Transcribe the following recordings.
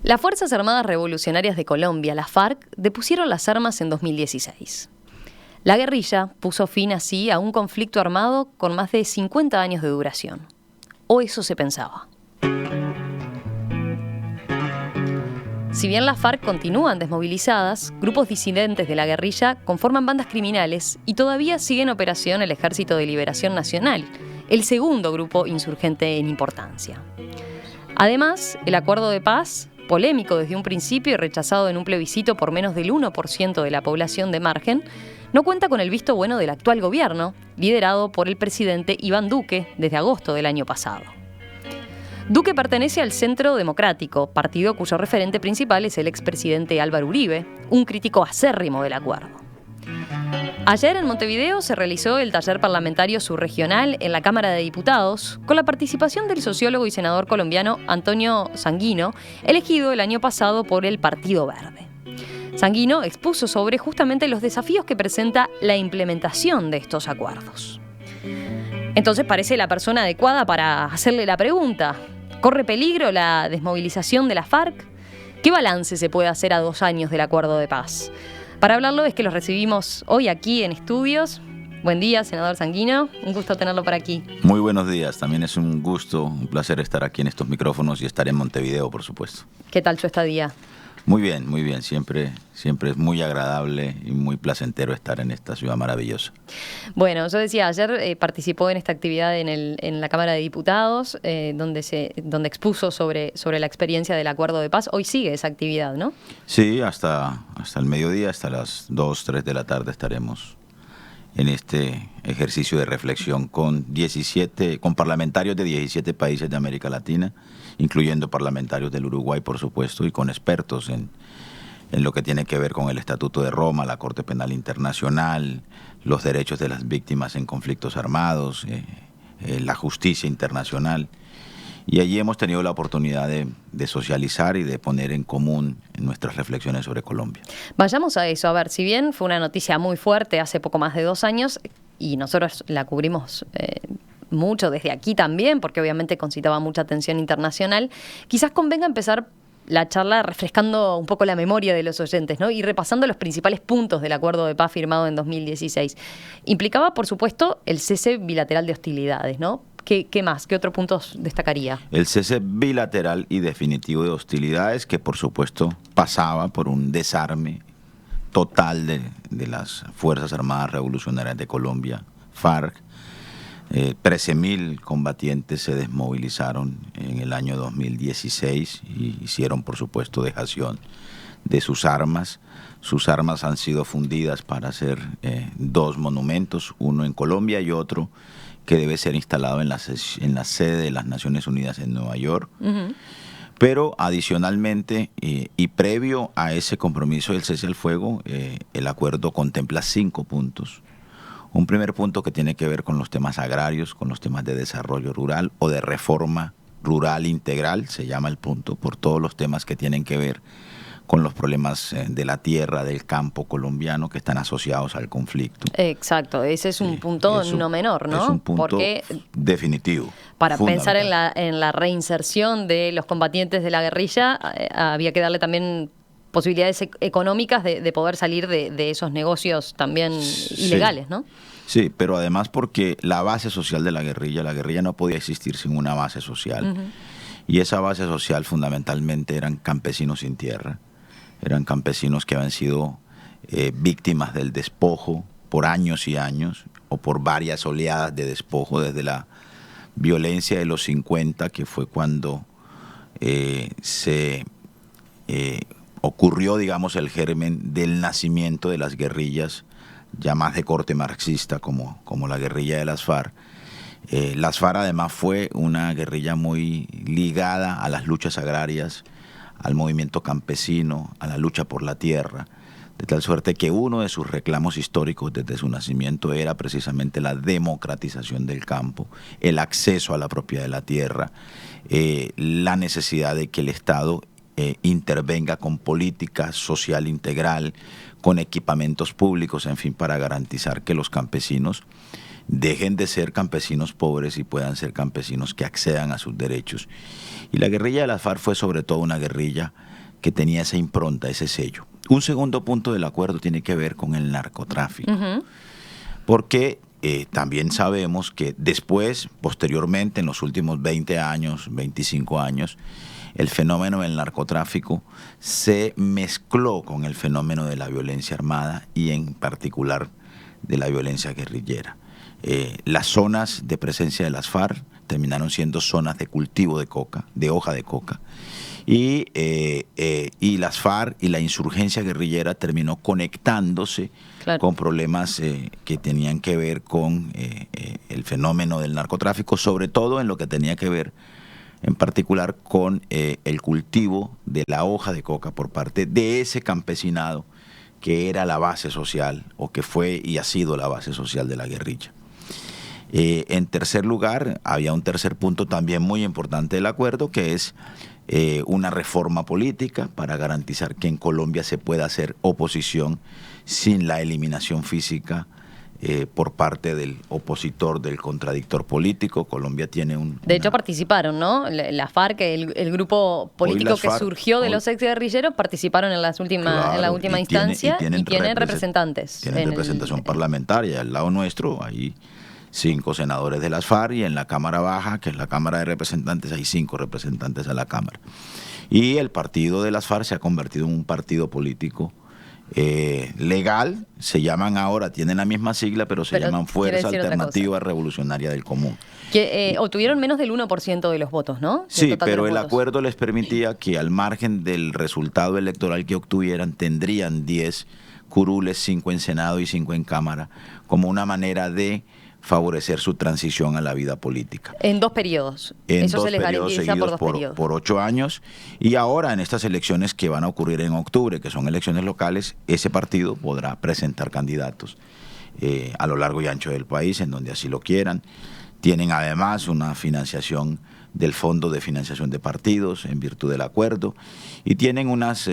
Las Fuerzas Armadas Revolucionarias de Colombia, las FARC, depusieron las armas en 2016. La guerrilla puso fin así a un conflicto armado con más de 50 años de duración. O eso se pensaba. Si bien las FARC continúan desmovilizadas, grupos disidentes de la guerrilla conforman bandas criminales y todavía sigue en operación el Ejército de Liberación Nacional, el segundo grupo insurgente en importancia. Además, el acuerdo de paz, polémico desde un principio y rechazado en un plebiscito por menos del 1% de la población de margen, no cuenta con el visto bueno del actual gobierno, liderado por el presidente Iván Duque desde agosto del año pasado. Duque pertenece al Centro Democrático, partido cuyo referente principal es el expresidente Álvaro Uribe, un crítico acérrimo del acuerdo. Ayer en Montevideo se realizó el taller parlamentario subregional en la Cámara de Diputados con la participación del sociólogo y senador colombiano Antonio Sanguino, elegido el año pasado por el Partido Verde. Sanguino expuso sobre justamente los desafíos que presenta la implementación de estos acuerdos. Entonces parece la persona adecuada para hacerle la pregunta. ¿Corre peligro la desmovilización de la FARC? ¿Qué balance se puede hacer a 2 años del acuerdo de paz? Para hablarlo es que los recibimos hoy aquí en estudios. Buen día, senador Sanguino. Un gusto tenerlo por aquí. Muy buenos días. También es un gusto, un placer estar aquí en estos micrófonos y estar en Montevideo, por supuesto. ¿Qué tal su estadía? Muy bien, muy bien. Siempre es muy agradable y muy placentero estar en esta ciudad maravillosa. Bueno, yo decía, ayer participó en esta actividad en la Cámara de Diputados, donde expuso sobre la experiencia del acuerdo de paz. Hoy sigue esa actividad, ¿no? Sí, hasta el mediodía, hasta las 2, 3 de la tarde estaremos en este ejercicio de reflexión con parlamentarios de 17 países de América Latina, incluyendo parlamentarios del Uruguay, por supuesto, y con expertos en lo que tiene que ver con el Estatuto de Roma, la Corte Penal Internacional, los derechos de las víctimas en conflictos armados, la justicia internacional. Y allí hemos tenido la oportunidad de socializar y de poner en común nuestras reflexiones sobre Colombia. Vayamos a eso. A ver, si bien fue una noticia muy fuerte hace poco más de 2 años, y nosotros la cubrimos mucho desde aquí también, porque obviamente concitaba mucha atención internacional, quizás convenga empezar la charla refrescando un poco la memoria de los oyentes, ¿no? Y repasando los principales puntos del acuerdo de paz firmado en 2016. Implicaba, por supuesto, el cese bilateral de hostilidades, ¿no? ¿Qué más? ¿Qué otros puntos destacaría? El cese bilateral y definitivo de hostilidades, que por supuesto pasaba por un desarme total de las Fuerzas Armadas Revolucionarias de Colombia, FARC. 13.000 combatientes se desmovilizaron en el año 2016 y hicieron, por supuesto, dejación de sus armas. Sus armas han sido fundidas para hacer 2 monumentos, uno en Colombia y otro que debe ser instalado en la sede de las Naciones Unidas en Nueva York. Uh-huh. Pero adicionalmente y previo a ese compromiso del cese al fuego, el acuerdo contempla 5 puntos. Un primer punto que tiene que ver con los temas agrarios, con los temas de desarrollo rural o de reforma rural integral, se llama el punto, por todos los temas que tienen que ver con los problemas de la tierra, del campo colombiano que están asociados al conflicto. Exacto, ese es un punto no menor, ¿no? Es un punto definitivo. Para pensar en la reinserción de los combatientes de la guerrilla, había que darle también posibilidades económicas de poder salir de esos negocios también ilegales, ¿no? Sí, pero además porque la base social de la guerrilla no podía existir sin una base social. Uh-huh. Y esa base social fundamentalmente eran campesinos sin tierra, eran campesinos que habían sido víctimas del despojo por años y años, o por varias oleadas de despojo, desde la violencia de los 50, que fue cuando ocurrió, digamos, el germen del nacimiento de las guerrillas, ya más de corte marxista, como la guerrilla de las FARC. Las FARC además fue una guerrilla muy ligada a las luchas agrarias, al movimiento campesino, a la lucha por la tierra, de tal suerte que uno de sus reclamos históricos desde su nacimiento era precisamente la democratización del campo, el acceso a la propiedad de la tierra, la necesidad de que el Estado intervenga con política social integral, con equipamientos públicos, en fin, para garantizar que los campesinos dejen de ser campesinos pobres y puedan ser campesinos que accedan a sus derechos. Y la guerrilla de las FARC fue sobre todo una guerrilla que tenía esa impronta, ese sello. Un segundo punto del acuerdo tiene que ver con el narcotráfico, porque también sabemos que después, posteriormente, en los últimos 20 años, 25 años, el fenómeno del narcotráfico se mezcló con el fenómeno de la violencia armada y en particular de la violencia guerrillera. Las zonas de presencia de las FARC terminaron siendo zonas de cultivo de coca, de hoja de coca, y las FARC y la insurgencia guerrillera terminó conectándose con problemas que tenían que ver con el fenómeno del narcotráfico, sobre todo en lo que tenía que ver en particular con el cultivo de la hoja de coca por parte de ese campesinado que era la base social, o que fue y ha sido la base social de la guerrilla. En tercer lugar, había un tercer punto también muy importante del acuerdo, que es una reforma política para garantizar que en Colombia se pueda hacer oposición sin la eliminación física por parte del opositor, del contradictor político. Colombia tiene De hecho participaron, ¿no? La FARC, el grupo político que surgió de los exguerrilleros, participaron en la última instancia y tienen representantes. Tienen representación parlamentaria. Al lado nuestro hay 5 senadores de las FARC, y en la Cámara Baja, que es la Cámara de Representantes, hay 5 representantes a la Cámara. Y el partido de las FARC se ha convertido en un partido político legal, se llaman ahora, tienen la misma sigla, pero se llaman Fuerza Alternativa Revolucionaria del Común. Que obtuvieron menos del 1% de los votos, ¿no? Sí, pero el acuerdo les permitía que al margen del resultado electoral que obtuvieran, tendrían 10 curules, 5 en Senado y 5 en Cámara, como una manera de favorecer su transición a la vida política. En 2 periodos. Eso se les garantiza por 2 periodos. Por 8 años. Y ahora, en estas elecciones que van a ocurrir en octubre, que son elecciones locales, ese partido podrá presentar candidatos a lo largo y ancho del país, en donde así lo quieran. Tienen además una financiación del Fondo de Financiación de Partidos en virtud del acuerdo, y tienen unas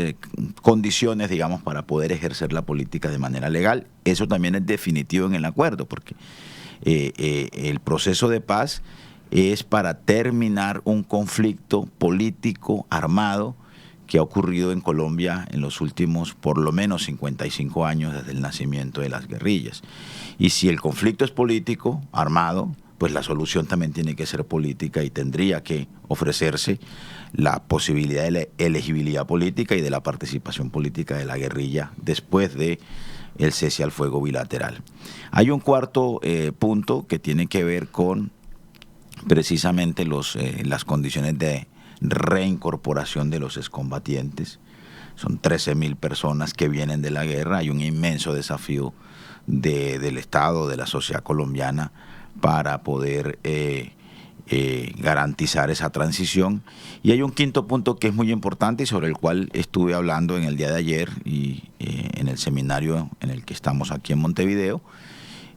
condiciones, digamos, para poder ejercer la política de manera legal. Eso también es definitivo en el acuerdo, porque el proceso de paz es para terminar un conflicto político armado que ha ocurrido en Colombia en los últimos por lo menos 55 años desde el nacimiento de las guerrillas. Y si el conflicto es político, armado, pues la solución también tiene que ser política, y tendría que ofrecerse la posibilidad de la elegibilidad política y de la participación política de la guerrilla después de el cese al fuego bilateral. Hay un cuarto punto que tiene que ver con precisamente las condiciones de reincorporación de los excombatientes. Son 13.000 personas que vienen de la guerra. Hay un inmenso desafío del Estado, de la sociedad colombiana, para poder garantizar esa transición. Y hay un quinto punto que es muy importante y sobre el cual estuve hablando en el día de ayer y en el seminario en el que estamos aquí en Montevideo,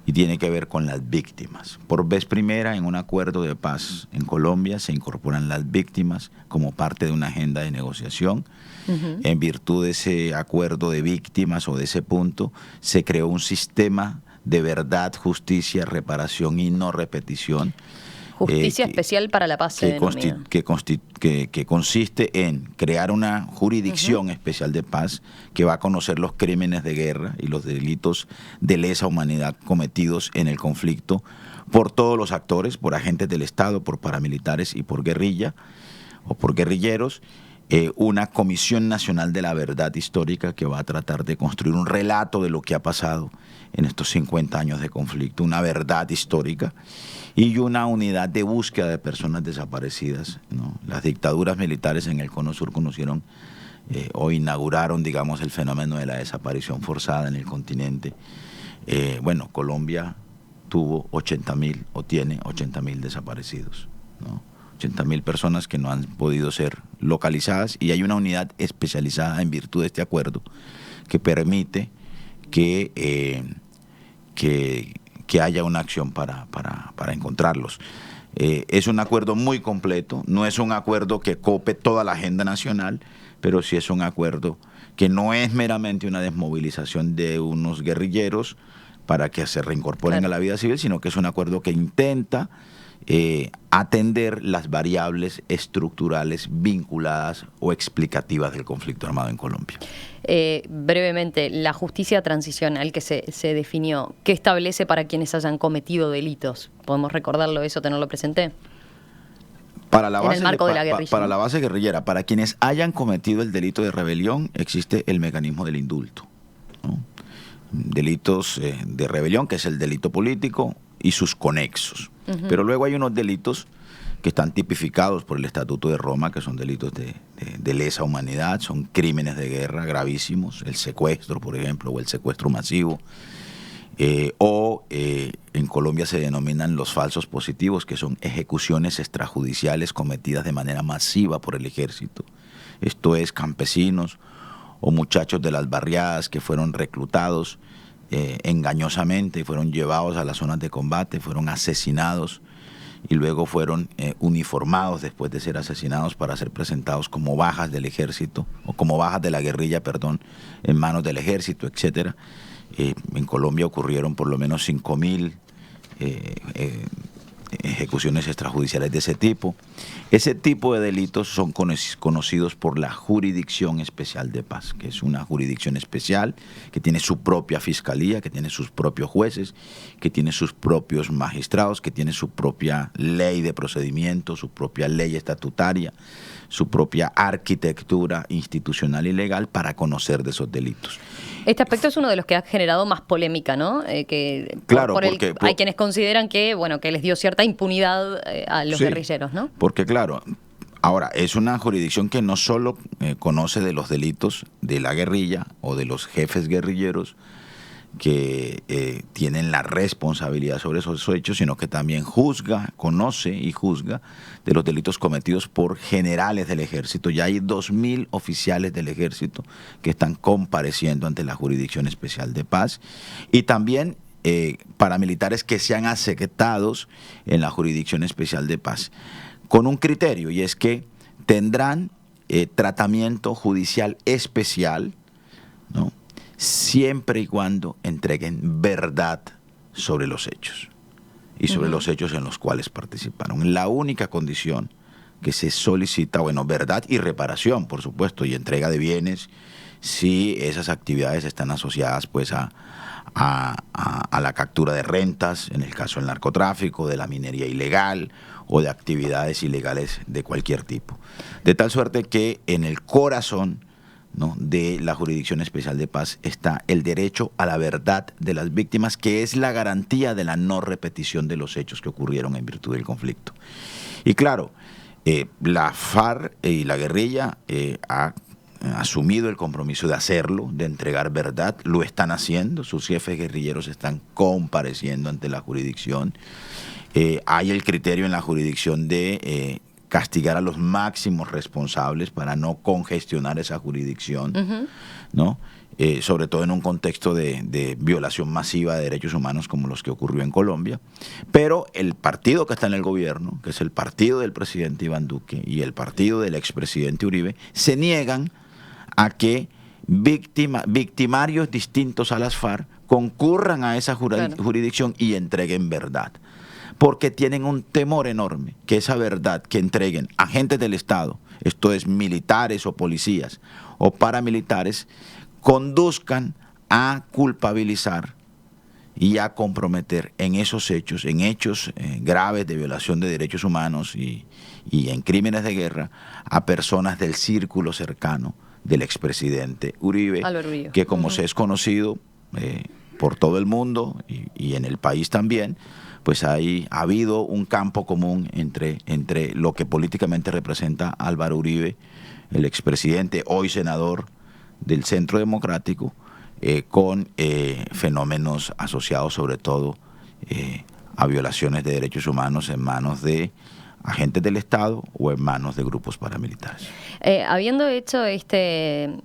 y tiene que ver con las víctimas. Por vez primera, en un acuerdo de paz en Colombia, se incorporan las víctimas como parte de una agenda de negociación. En virtud de ese acuerdo de víctimas, o de ese punto, se creó un sistema de verdad, justicia, reparación y no repetición. Justicia especial para la paz. Que consiste en crear una jurisdicción especial de paz que va a conocer los crímenes de guerra y los delitos de lesa humanidad cometidos en el conflicto por todos los actores, por agentes del Estado, por paramilitares y por guerrilla o por guerrilleros. Una Comisión Nacional de la Verdad Histórica que va a tratar de construir un relato de lo que ha pasado en estos 50 años de conflicto, una verdad histórica, y una unidad de búsqueda de personas desaparecidas, ¿no? Las dictaduras militares en el Cono Sur conocieron o inauguraron, digamos, el fenómeno de la desaparición forzada en el continente. Bueno, Colombia tuvo 80.000 o tiene 80.000 desaparecidos, ¿no? 80.000 personas que no han podido ser localizadas, y hay una unidad especializada en virtud de este acuerdo que permite que haya una acción para encontrarlos. Es un acuerdo muy completo, no es un acuerdo que cope toda la agenda nacional, pero sí es un acuerdo que no es meramente una desmovilización de unos guerrilleros para que se reincorporen Claro. a la vida civil, sino que es un acuerdo que intenta atender las variables estructurales vinculadas o explicativas del conflicto armado en Colombia. Brevemente, la justicia transicional que se definió, ¿qué establece para quienes hayan cometido delitos? ¿Podemos recordarlo eso, tenerlo presente? Para la En base el marco de la guerrilla, para ¿no? la base guerrillera, para quienes hayan cometido el delito de rebelión, existe el mecanismo del indulto, ¿no? Delitos de rebelión, que es el delito político, y sus conexos. Pero luego hay unos delitos que están tipificados por el Estatuto de Roma, que son delitos de lesa humanidad, son crímenes de guerra gravísimos, el secuestro, por ejemplo, o el secuestro masivo. En Colombia se denominan los falsos positivos, que son ejecuciones extrajudiciales cometidas de manera masiva por el ejército. Esto es campesinos o muchachos de las barriadas que fueron reclutados engañosamente, fueron llevados a las zonas de combate, fueron asesinados y luego fueron uniformados después de ser asesinados para ser presentados como bajas del ejército, o como bajas de la guerrilla, perdón, en manos del ejército, etcétera. En Colombia ocurrieron por lo menos 5.000 ejecuciones extrajudiciales de ese tipo. Ese tipo de delitos son conocidos por la Jurisdicción Especial de Paz, que es una jurisdicción especial que tiene su propia fiscalía, que tiene sus propios jueces, que tiene sus propios magistrados, que tiene su propia ley de procedimiento, su propia ley estatutaria, su propia arquitectura institucional y legal para conocer de esos delitos. Este aspecto es uno de los que ha generado más polémica, ¿no? Claro, hay quienes consideran que, bueno, que les dio cierta impunidad a los guerrilleros, ¿no? Porque claro, ahora es una jurisdicción que no solo conoce de los delitos de la guerrilla o de los jefes guerrilleros que tienen la responsabilidad sobre esos hechos, sino que también conoce y juzga de los delitos cometidos por generales del ejército. Ya hay 2.000 oficiales del ejército que están compareciendo ante la Jurisdicción Especial de Paz, y también paramilitares que sean aceptados en la Jurisdicción Especial de Paz, con un criterio, y es que tendrán tratamiento judicial especial, ¿no?, siempre y cuando entreguen verdad sobre los hechos y sobre los hechos en los cuales participaron. La única condición que se solicita, bueno, verdad y reparación, por supuesto, y entrega de bienes si esas actividades están asociadas pues a la captura de rentas, en el caso del narcotráfico, de la minería ilegal o de actividades ilegales de cualquier tipo. De tal suerte que en el corazón, ¿no?, de la Jurisdicción Especial de Paz está el derecho a la verdad de las víctimas, que es la garantía de la no repetición de los hechos que ocurrieron en virtud del conflicto. Y claro, la FARC y la guerrilla ha asumido el compromiso de hacerlo, de entregar verdad, lo están haciendo, sus jefes guerrilleros están compareciendo ante la jurisdicción. Hay el criterio en la jurisdicción de castigar a los máximos responsables para no congestionar esa jurisdicción, ¿no? Sobre todo en un contexto de violación masiva de derechos humanos como los que ocurrió en Colombia. Pero el partido que está en el gobierno, que es el partido del presidente Iván Duque y el partido del expresidente Uribe, se niegan a que victimarios distintos a las FARC concurran a esa jurisdicción y entreguen verdad, porque tienen un temor enorme que esa verdad que entreguen agentes del Estado, esto es militares o policías o paramilitares, conduzcan a culpabilizar y a comprometer en esos hechos, graves de violación de derechos humanos y en crímenes de guerra, a personas del círculo cercano del expresidente Uribe, que como se es conocido por todo el mundo y en el país también, pues ha habido un campo común entre lo que políticamente representa Álvaro Uribe, el expresidente, hoy senador del Centro Democrático, con fenómenos asociados sobre todo a violaciones de derechos humanos en manos de agentes del Estado o en manos de grupos paramilitares. Habiendo hecho este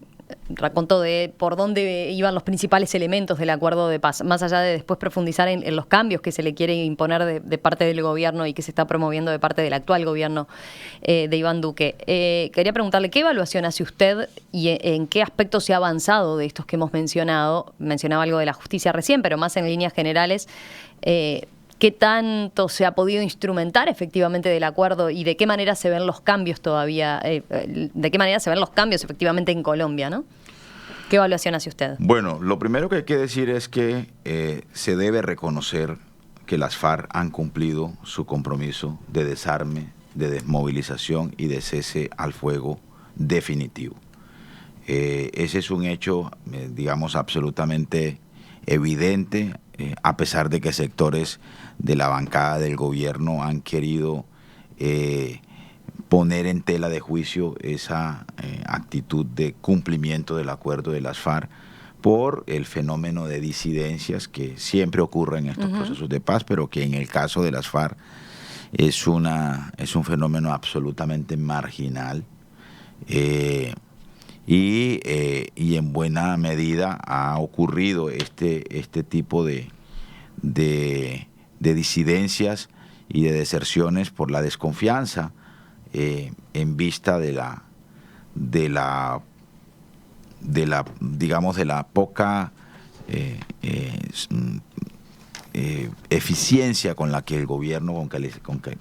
raconto de por dónde iban los principales elementos del acuerdo de paz, más allá de después profundizar en los cambios que se le quiere imponer de parte del gobierno y que se está promoviendo de parte del actual gobierno de Iván Duque. Quería preguntarle, ¿qué evaluación hace usted y en qué aspectos se ha avanzado de estos que hemos mencionado? Mencionaba algo de la justicia recién, pero más en líneas generales, ¿qué tanto se ha podido instrumentar efectivamente del acuerdo y de qué manera se ven los cambios todavía, de qué manera se ven los cambios efectivamente en Colombia, ¿no? ¿Qué evaluación hace usted? Bueno, lo primero que hay que decir es que se debe reconocer que las FARC han cumplido su compromiso de desarme, de desmovilización y de cese al fuego definitivo. Ese es un hecho, digamos, absolutamente evidente, a pesar de que sectores de la bancada del gobierno han querido poner en tela de juicio esa actitud de cumplimiento del acuerdo de las FARC por el fenómeno de disidencias que siempre ocurre en estos procesos de paz, pero que en el caso de las FARC es un fenómeno absolutamente marginal. Y en buena medida ha ocurrido este tipo de disidencias y de deserciones por la desconfianza en vista de la poca eficiencia con la que el gobierno,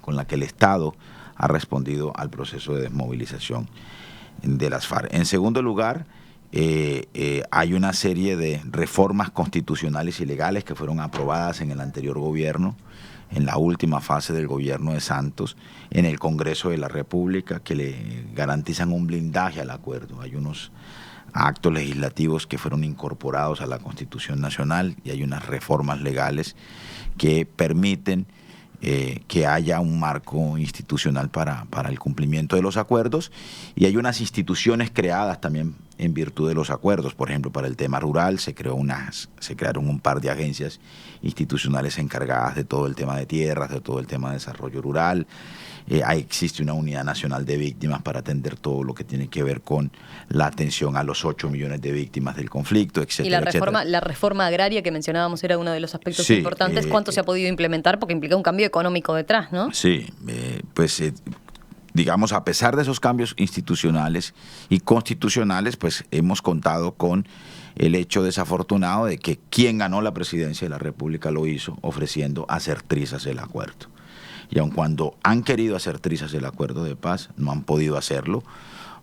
con la que el Estado ha respondido al proceso de desmovilización de las FARC. En segundo lugar, hay una serie de reformas constitucionales y legales que fueron aprobadas en el anterior gobierno, en la última fase del gobierno de Santos, en el Congreso de la República, que le garantizan un blindaje al acuerdo. Hay unos actos legislativos que fueron incorporados a la Constitución Nacional y hay unas reformas legales que permiten que haya un marco institucional para el cumplimiento de los acuerdos, y hay unas instituciones creadas también en virtud de los acuerdos. Por ejemplo, para el tema rural se crearon un par de agencias institucionales encargadas de todo el tema de tierras, de todo el tema de desarrollo rural. Existe una unidad nacional de víctimas para atender todo lo que tiene que ver con la atención a los 8 millones de víctimas del conflicto, etcétera. Y la reforma agraria que mencionábamos era uno de los aspectos importantes. ¿Cuánto se ha podido implementar? Porque implica un cambio económico detrás, ¿no? Sí, digamos, a pesar de esos cambios institucionales y constitucionales, pues hemos contado con el hecho desafortunado de que quien ganó la presidencia de la República lo hizo ofreciendo hacer trizas el acuerdo. Y aun cuando han querido hacer trizas el acuerdo de paz, no han podido hacerlo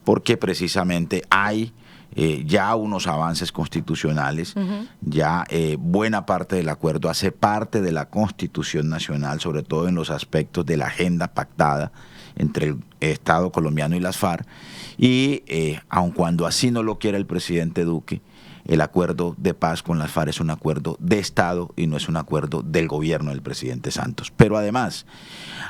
porque precisamente hay ya unos avances constitucionales, ya buena parte del acuerdo hace parte de la Constitución Nacional, sobre todo en los aspectos de la agenda pactada entre el Estado colombiano y las FARC, y aun cuando así no lo quiera el presidente Duque, el acuerdo de paz con las FARC es un acuerdo de Estado y no es un acuerdo del gobierno del presidente Santos. Pero además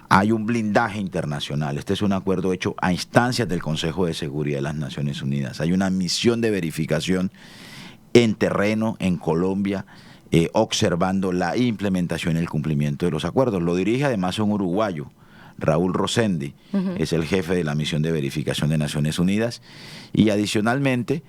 hay un blindaje internacional. Este es un acuerdo hecho a instancias del Consejo de Seguridad de las Naciones Unidas. Hay una misión de verificación en terreno en Colombia, observando la implementación y el cumplimiento de los acuerdos. Lo dirige además un uruguayo, Raúl Rosendi, es el jefe de la misión de verificación de Naciones Unidas, y adicionalmente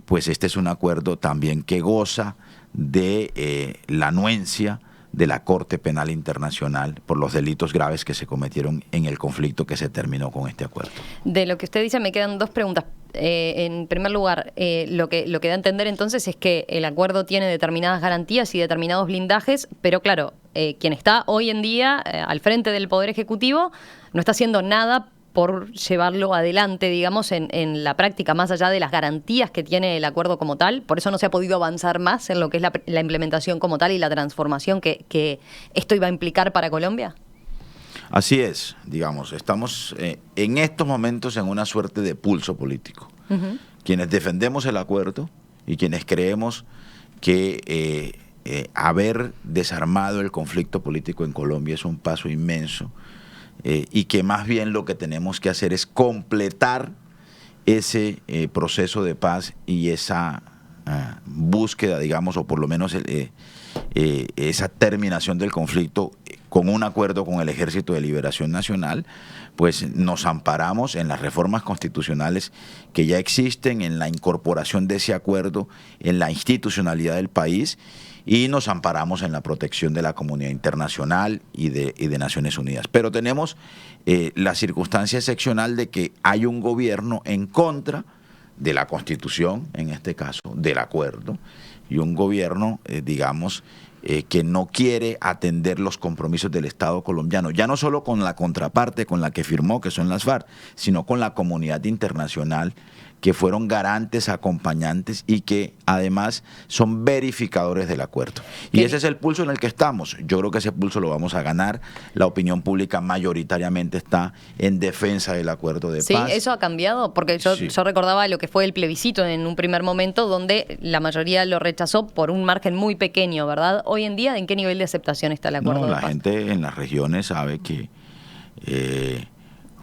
pues este es un acuerdo también que goza de la anuencia de la Corte Penal Internacional por los delitos graves que se cometieron en el conflicto que se terminó con este acuerdo. De lo que usted dice me quedan dos preguntas. En primer lugar, lo que da a entender entonces es que el acuerdo tiene determinadas garantías y determinados blindajes, pero claro, quien está hoy en día al frente del Poder Ejecutivo no está haciendo nada por llevarlo adelante, digamos, en la práctica, más allá de las garantías que tiene el acuerdo como tal. Por eso no se ha podido avanzar más en lo que es la implementación como tal y la transformación que esto iba a implicar para Colombia. Así es, digamos, estamos en estos momentos en una suerte de pulso político. Quienes defendemos el acuerdo y quienes creemos que haber desarmado el conflicto político en Colombia es un paso inmenso, y que más bien lo que tenemos que hacer es completar ese proceso de paz y esa búsqueda, digamos, o por lo menos esa terminación del conflicto con un acuerdo con el Ejército de Liberación Nacional, pues nos amparamos en las reformas constitucionales que ya existen, en la incorporación de ese acuerdo, en la institucionalidad del país, y nos amparamos en la protección de la comunidad internacional y de Naciones Unidas. Pero tenemos la circunstancia excepcional de que hay un gobierno en contra de la Constitución, en este caso, del acuerdo, y un gobierno, digamos, que no quiere atender los compromisos del Estado colombiano, ya no solo con la contraparte con la que firmó, que son las FARC, sino con la comunidad internacional, que fueron garantes, acompañantes y que además son verificadores del acuerdo. Y ese es el pulso en el que estamos. Yo creo que ese pulso lo vamos a ganar. La opinión pública mayoritariamente está en defensa del acuerdo de paz. Sí, eso ha cambiado, porque yo recordaba lo que fue el plebiscito en un primer momento, donde la mayoría lo rechazó por un margen muy pequeño, ¿verdad? Hoy en día, ¿en qué nivel de aceptación está el acuerdo de paz? La gente en las regiones sabe que...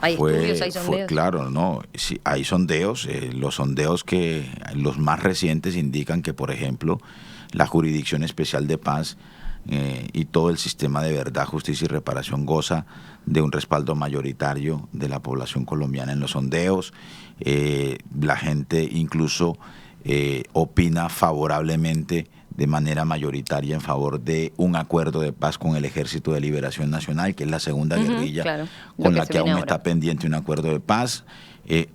¿Hay estudios, hay sondeos? Claro, no, sí, hay sondeos. Los sondeos los más recientes indican que, por ejemplo, la Jurisdicción Especial de Paz y todo el sistema de verdad, justicia y reparación goza de un respaldo mayoritario de la población colombiana en los sondeos. La gente incluso opina favorablemente de manera mayoritaria en favor de un acuerdo de paz con el Ejército de Liberación Nacional, que es la segunda guerrilla con la que aún está pendiente un acuerdo de paz.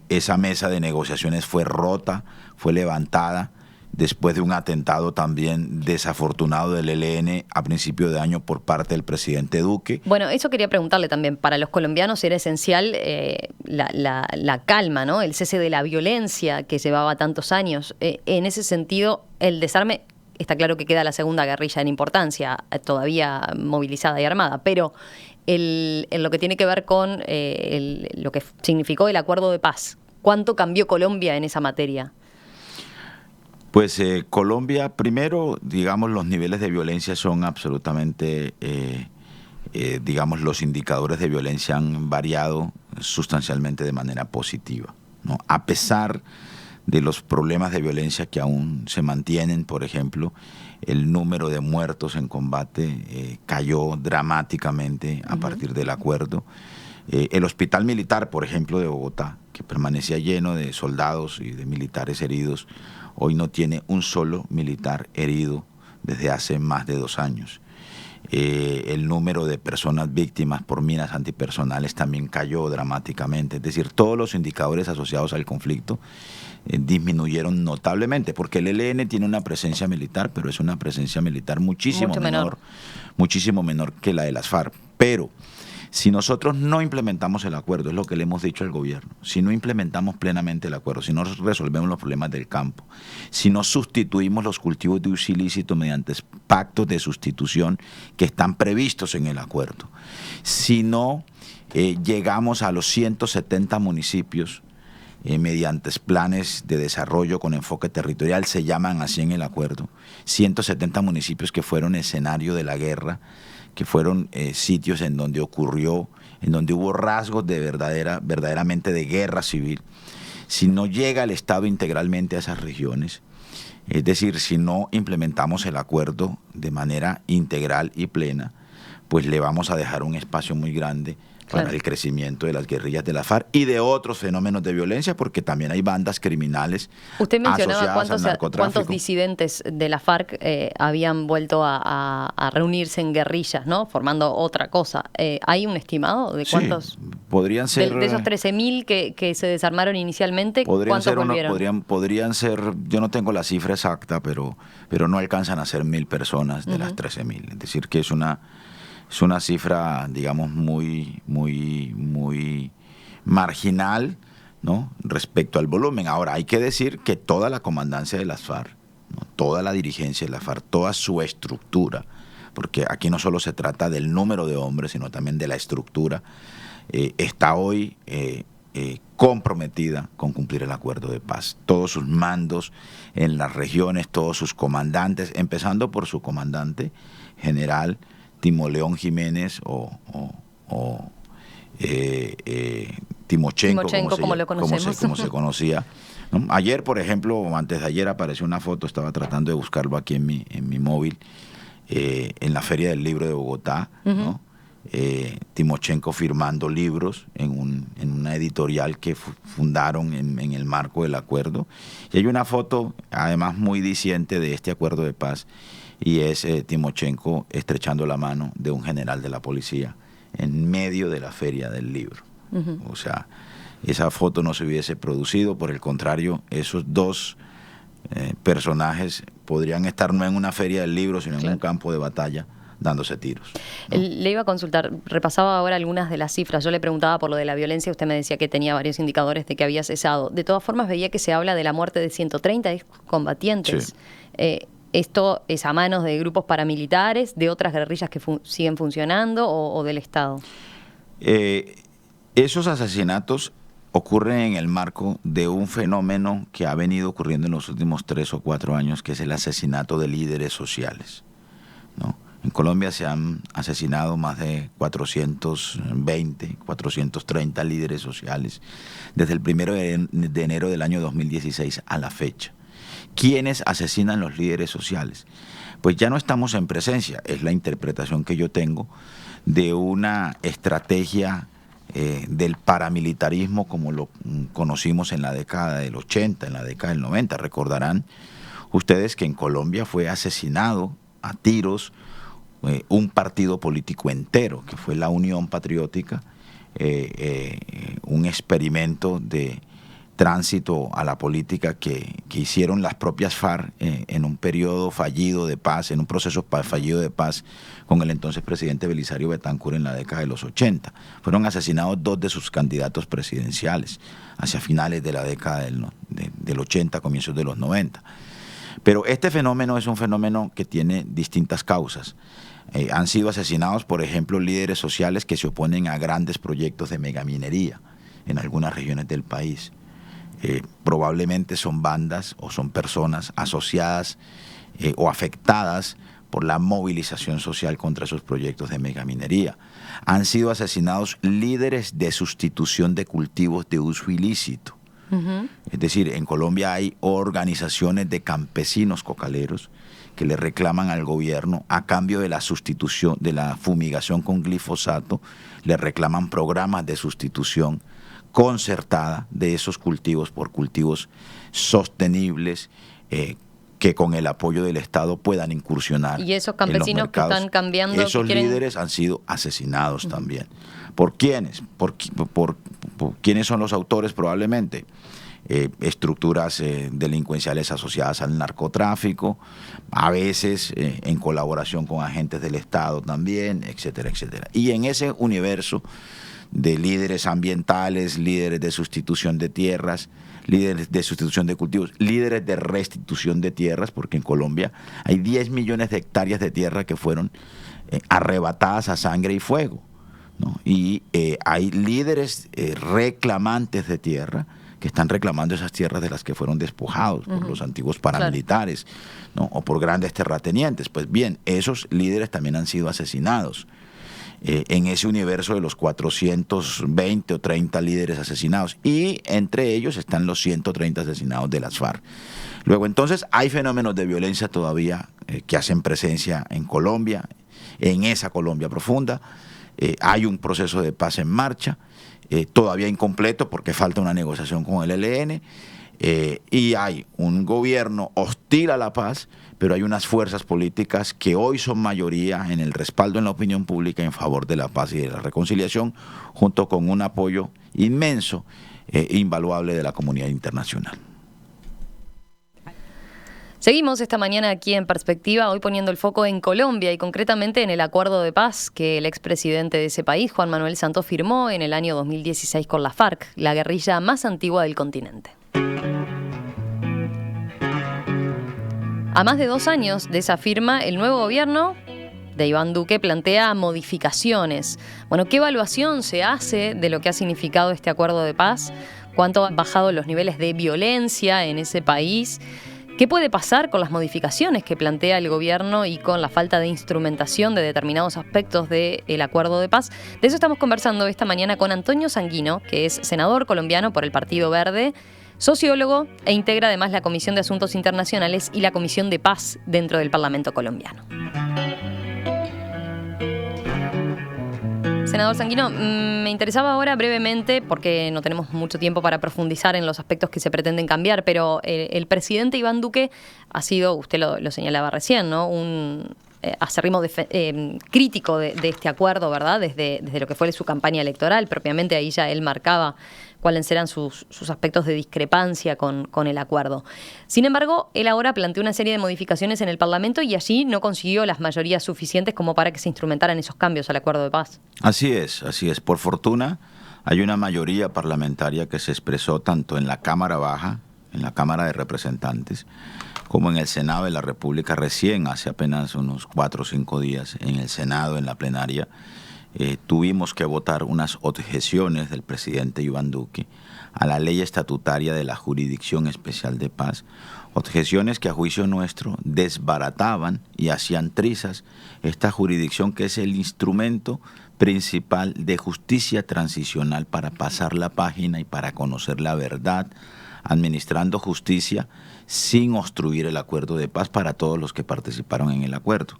Esa mesa de negociaciones fue rota, fue levantada después de un atentado también desafortunado del ELN a principio de año por parte del presidente Duque. Bueno, eso quería preguntarle también. Para los colombianos era esencial la calma, ¿no? El cese de la violencia que llevaba tantos años. En ese sentido, el desarme... Está claro que queda la segunda guerrilla en importancia, todavía movilizada y armada, pero en lo que tiene que ver con lo que significó el acuerdo de paz, ¿cuánto cambió Colombia en esa materia? Pues Colombia, primero, digamos, los niveles de violencia son absolutamente, digamos, los indicadores de violencia han variado sustancialmente de manera positiva, ¿no? A pesar de los problemas de violencia que aún se mantienen, por ejemplo, el número de muertos en combate cayó dramáticamente a partir del acuerdo. El hospital militar, por ejemplo, de Bogotá, que permanecía lleno de soldados y de militares heridos, hoy no tiene un solo militar herido desde hace más de 2 años. El número de personas víctimas por minas antipersonales también cayó dramáticamente. Es decir, todos los indicadores asociados al conflicto disminuyeron notablemente, porque el ELN tiene una presencia militar, pero es una presencia militar muchísimo menor que la de las FARC. Pero si nosotros no implementamos el acuerdo, es lo que le hemos dicho al gobierno, si no implementamos plenamente el acuerdo, si no resolvemos los problemas del campo, si no sustituimos los cultivos de uso ilícito mediante pactos de sustitución que están previstos en el acuerdo, si no llegamos a los 170 municipios mediante planes de desarrollo con enfoque territorial, se llaman así en el acuerdo, 170 municipios que fueron escenario de la guerra, que fueron sitios en donde hubo rasgos de verdaderamente de guerra civil. Si no llega el Estado integralmente a esas regiones, es decir, si no implementamos el acuerdo de manera integral y plena, pues le vamos a dejar un espacio muy grande para el crecimiento de las guerrillas de la FARC y de otros fenómenos de violencia, porque también hay bandas criminales. Usted mencionaba asociadas al narcotráfico. cuántos disidentes de la FARC habían vuelto a reunirse en guerrillas, ¿no? Formando otra cosa. ¿Hay un estimado de cuántos? Sí, podrían ser... De esos 13.000 que se desarmaron inicialmente, ¿cuántos volvieron? Podrían ser, yo no tengo la cifra exacta, pero no alcanzan a ser 1.000 personas de las 13.000. Es decir, que es una cifra, digamos, muy marginal, ¿no?, respecto al volumen. Ahora, hay que decir que toda la comandancia de las FARC, ¿no?, toda la dirigencia de la FARC, toda su estructura, porque aquí no solo se trata del número de hombres, sino también de la estructura, está hoy comprometida con cumplir el acuerdo de paz. Todos sus mandos en las regiones, todos sus comandantes, empezando por su comandante general, Timoleón Jiménez Timochenko, como se conocía, ¿no? Ayer, por ejemplo, o antes de ayer, apareció una foto, estaba tratando de buscarlo aquí en mi móvil, en la Feria del Libro de Bogotá, ¿no?, Timochenko firmando libros en una editorial que fundaron en el marco del acuerdo. Y hay una foto, además muy diciente, de este acuerdo de paz, y es Timochenko estrechando la mano de un general de la policía en medio de la feria del libro. Uh-huh. O sea, esa foto no se hubiese producido, por el contrario, esos dos personajes podrían estar no en una feria del libro, sino en un campo de batalla, dándose tiros, ¿no? Le iba a consultar, repasaba ahora algunas de las cifras. Yo le preguntaba por lo de la violencia, usted me decía que tenía varios indicadores de que había cesado. De todas formas, veía que se habla de la muerte de 130 combatientes. Sí. ¿Esto es a manos de grupos paramilitares, de otras guerrillas que siguen funcionando o del Estado? Esos asesinatos ocurren en el marco de un fenómeno que ha venido ocurriendo en los últimos 3 o 4 años, que es el asesinato de líderes sociales, ¿no? En Colombia se han asesinado más de 420, 430 líderes sociales desde el 1 de enero del año 2016 a la fecha. ¿Quiénes asesinan los líderes sociales? Pues ya no estamos en presencia, es la interpretación que yo tengo, de una estrategia del paramilitarismo como lo conocimos en la década del 80, en la década del 90. Recordarán ustedes que en Colombia fue asesinado a tiros un partido político entero, que fue la Unión Patriótica, un experimento de tránsito a la política que hicieron las propias FARC en un periodo fallido de paz, en un proceso fallido de paz con el entonces presidente Belisario Betancur en la década de los 80. Fueron asesinados 2 de sus candidatos presidenciales hacia finales de la década del 80, comienzos de los 90. Pero este fenómeno es un fenómeno que tiene distintas causas. Han sido asesinados, por ejemplo, líderes sociales que se oponen a grandes proyectos de megaminería en algunas regiones del país. Probablemente son bandas o son personas asociadas o afectadas por la movilización social contra esos proyectos de megaminería. Han sido asesinados líderes de sustitución de cultivos de uso ilícito. Uh-huh. Es decir, en Colombia hay organizaciones de campesinos cocaleros que le reclaman al gobierno, a cambio de la sustitución, de la fumigación con glifosato, le reclaman programas de sustitución concertada de esos cultivos por cultivos sostenibles que con el apoyo del Estado puedan incursionar. Y esos campesinos que están cambiando, esos líderes han sido asesinados también. ¿Por quiénes? ¿Por quiénes son los autores? Probablemente estructuras delincuenciales asociadas al narcotráfico, a veces en colaboración con agentes del Estado también, etcétera, etcétera. Y en ese universo de líderes ambientales, líderes de sustitución de tierras, líderes de sustitución de cultivos, líderes de restitución de tierras, porque en Colombia hay 10 millones de hectáreas de tierra que fueron arrebatadas a sangre y fuego, ¿no? Y hay líderes reclamantes de tierra que están reclamando esas tierras de las que fueron despojados por los antiguos paramilitares, ¿no? O por grandes terratenientes. Pues bien, esos líderes también han sido asesinados. En ese universo de los 420 o 30 líderes asesinados, y entre ellos están los 130 asesinados de las FARC. Luego, entonces, hay fenómenos de violencia todavía que hacen presencia en Colombia, en esa Colombia profunda. Hay un proceso de paz en marcha, todavía incompleto porque falta una negociación con el ELN, y hay un gobierno hostil a la paz, pero hay unas fuerzas políticas que hoy son mayoría en el respaldo en la opinión pública en favor de la paz y de la reconciliación, junto con un apoyo inmenso e invaluable de la comunidad internacional. Seguimos esta mañana aquí en Perspectiva, hoy poniendo el foco en Colombia y concretamente en el acuerdo de paz que el expresidente de ese país, Juan Manuel Santos, firmó en el año 2016 con la FARC, la guerrilla más antigua del continente. A más de 2 años de esa firma, el nuevo gobierno de Iván Duque plantea modificaciones. Bueno, ¿qué evaluación se hace de lo que ha significado este acuerdo de paz? ¿Cuánto han bajado los niveles de violencia en ese país? ¿Qué puede pasar con las modificaciones que plantea el gobierno y con la falta de instrumentación de determinados aspectos del acuerdo de paz? De eso estamos conversando esta mañana con Antonio Sanguino, que es senador colombiano por el Partido Verde, sociólogo e integra además la Comisión de Asuntos Internacionales y la Comisión de Paz dentro del Parlamento colombiano. senador Sanguino. Me interesaba ahora brevemente, porque no tenemos mucho tiempo para profundizar en los aspectos que se pretenden cambiar, pero el presidente Iván Duque ha sido, usted lo señalaba recién, ¿no?, un acérrimo crítico de este acuerdo, ¿verdad? Desde lo que fue su campaña electoral, propiamente ahí ya él marcaba cuáles eran sus aspectos de discrepancia con el acuerdo. Sin embargo, él ahora planteó una serie de modificaciones en el Parlamento y allí no consiguió las mayorías suficientes como para que se instrumentaran esos cambios al acuerdo de paz. Así es, así es. Por fortuna, hay una mayoría parlamentaria que se expresó tanto en la Cámara Baja, en la Cámara de Representantes, como en el Senado de la República. Recién, hace apenas unos 4 o 5 días, en el Senado, en la plenaria, tuvimos que votar unas objeciones del presidente Iván Duque a la ley estatutaria de la Jurisdicción Especial de Paz, objeciones que a juicio nuestro desbarataban y hacían trizas esta jurisdicción, que es el instrumento principal de justicia transicional para pasar la página y para conocer la verdad, administrando justicia sin obstruir el acuerdo de paz para todos los que participaron en el acuerdo.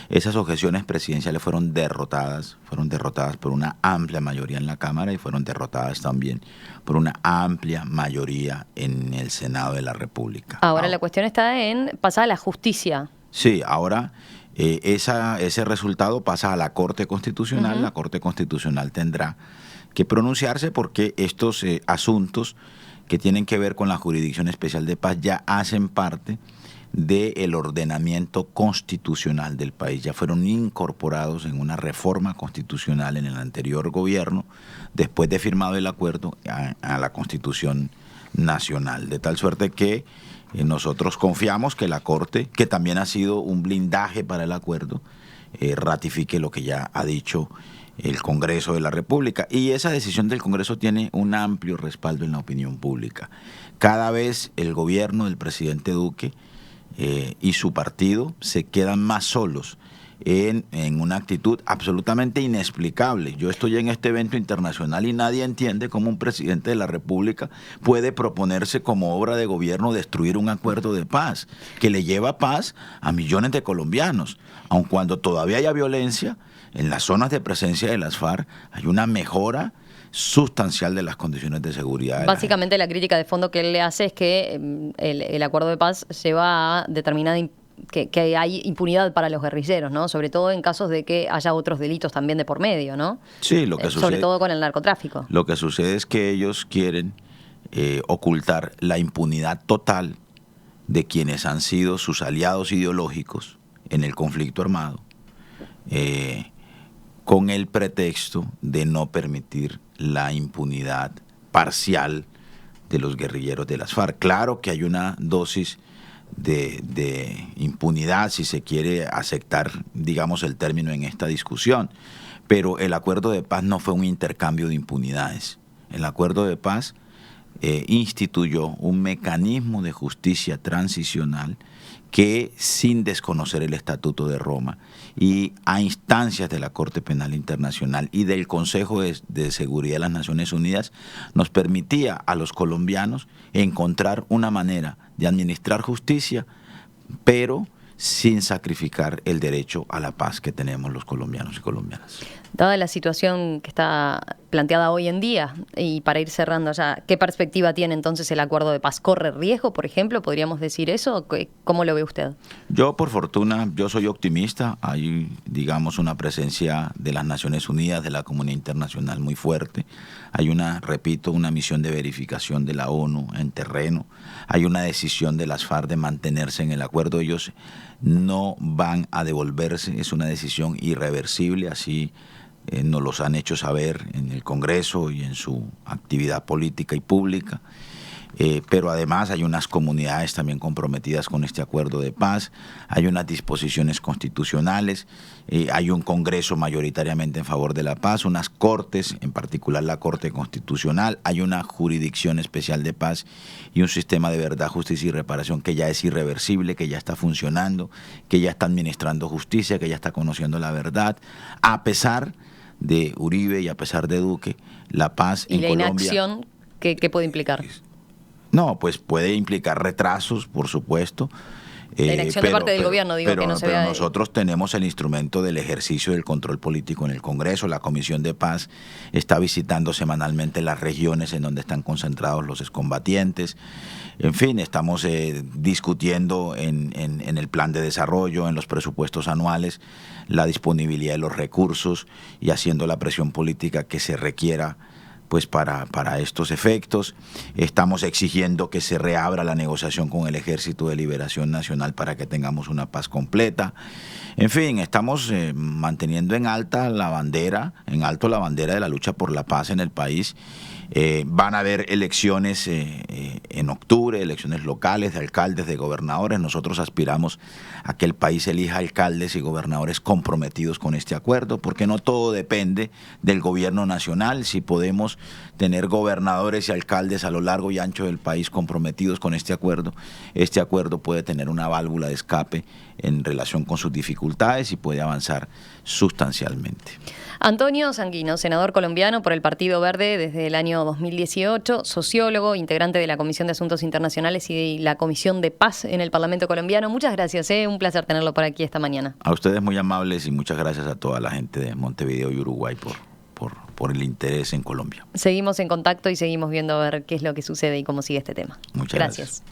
Esas objeciones presidenciales fueron derrotadas por una amplia mayoría en la Cámara y fueron derrotadas también por una amplia mayoría en el Senado de la República. Ahora la cuestión está en pasar a la justicia. Sí, ahora ese resultado pasa a la Corte Constitucional. La Corte Constitucional tendrá que pronunciarse porque estos asuntos que tienen que ver con la Jurisdicción Especial de Paz ya hacen parte del ordenamiento constitucional del país, ya fueron incorporados en una reforma constitucional en el anterior gobierno, después de firmado el acuerdo, a la Constitución Nacional, de tal suerte que nosotros confiamos que la Corte, que también ha sido un blindaje para el acuerdo, ratifique lo que ya ha dicho el Congreso de la República. Y esa decisión del Congreso tiene un amplio respaldo en la opinión pública. Cada vez el gobierno del presidente Duque y su partido se quedan más solos en una actitud absolutamente inexplicable. Yo estoy en este evento internacional y nadie entiende cómo un presidente de la República puede proponerse como obra de gobierno destruir un acuerdo de paz que le lleva paz a millones de colombianos. Aun cuando todavía haya violencia en las zonas de presencia de las FARC, hay una mejora sustancial de las condiciones de seguridad. Básicamente la crítica de fondo que él le hace es que el acuerdo de paz lleva a determinada que hay impunidad para los guerrilleros, ¿no? Sobre todo en casos de que haya otros delitos también de por medio, ¿no? Sí, lo que sucede, sobre todo con el narcotráfico. Lo que sucede es que ellos quieren ocultar la impunidad total de quienes han sido sus aliados ideológicos en el conflicto armado, con el pretexto de no permitir la impunidad parcial de los guerrilleros de las FARC. Claro que hay una dosis de impunidad, si se quiere aceptar, digamos, el término en esta discusión, pero el acuerdo de paz no fue un intercambio de impunidades. El acuerdo de paz instituyó un mecanismo de justicia transicional que, sin desconocer el Estatuto de Roma y a instancias de la Corte Penal Internacional y del Consejo de Seguridad de las Naciones Unidas, nos permitía a los colombianos encontrar una manera de administrar justicia, pero sin sacrificar el derecho a la paz que tenemos los colombianos y colombianas. Dada la situación que está planteada hoy en día, y para ir cerrando ya, ¿qué perspectiva tiene entonces el acuerdo de paz? ¿Corre riesgo, por ejemplo? ¿Podríamos decir eso? ¿Cómo lo ve usted? Yo, por fortuna, yo soy optimista. Hay, digamos, una presencia de las Naciones Unidas, de la comunidad internacional muy fuerte. Hay una misión de verificación de la ONU en terreno. Hay una decisión de las FARC de mantenerse en el acuerdo. Ellos no van a devolverse, es una decisión irreversible, así nos los han hecho saber en el Congreso y en su actividad política y pública. Pero además hay unas comunidades también comprometidas con este acuerdo de paz, hay unas disposiciones constitucionales, hay un Congreso mayoritariamente en favor de la paz, unas cortes, en particular la Corte Constitucional, hay una jurisdicción especial de paz y un sistema de verdad, justicia y reparación que ya es irreversible, que ya está funcionando, que ya está administrando justicia, que ya está conociendo la verdad, a pesar de Uribe y a pesar de Duque, la paz en Colombia... ¿Y la inacción qué puede implicar? No, pues puede implicar retrasos, por supuesto. La inacción de parte del gobierno, digo, que no se vea. Pero nosotros tenemos el instrumento del ejercicio del control político en el Congreso. La Comisión de Paz está visitando semanalmente las regiones en donde están concentrados los excombatientes. En fin, estamos discutiendo en el plan de desarrollo, en los presupuestos anuales, la disponibilidad de los recursos y haciendo la presión política que se requiera pues para estos efectos. Estamos exigiendo que se reabra la negociación con el Ejército de Liberación Nacional para que tengamos una paz completa. En fin, estamos manteniendo en alto la bandera de la lucha por la paz en el país. Van a haber elecciones en octubre, elecciones locales de alcaldes, de gobernadores. Nosotros aspiramos a que el país elija alcaldes y gobernadores comprometidos con este acuerdo, porque no todo depende del gobierno nacional. Si podemos tener gobernadores y alcaldes a lo largo y ancho del país comprometidos con este acuerdo puede tener una válvula de escape en relación con sus dificultades y puede avanzar sustancialmente. Antonio Sanguino, senador colombiano por el Partido Verde desde el año 2018, sociólogo, integrante de la Comisión de Asuntos Internacionales y de la Comisión de Paz en el Parlamento colombiano. Muchas gracias, un placer tenerlo por aquí esta mañana. A ustedes muy amables y muchas gracias a toda la gente de Montevideo y Uruguay por el interés en Colombia. Seguimos en contacto y seguimos viendo a ver qué es lo que sucede y cómo sigue este tema. Muchas gracias.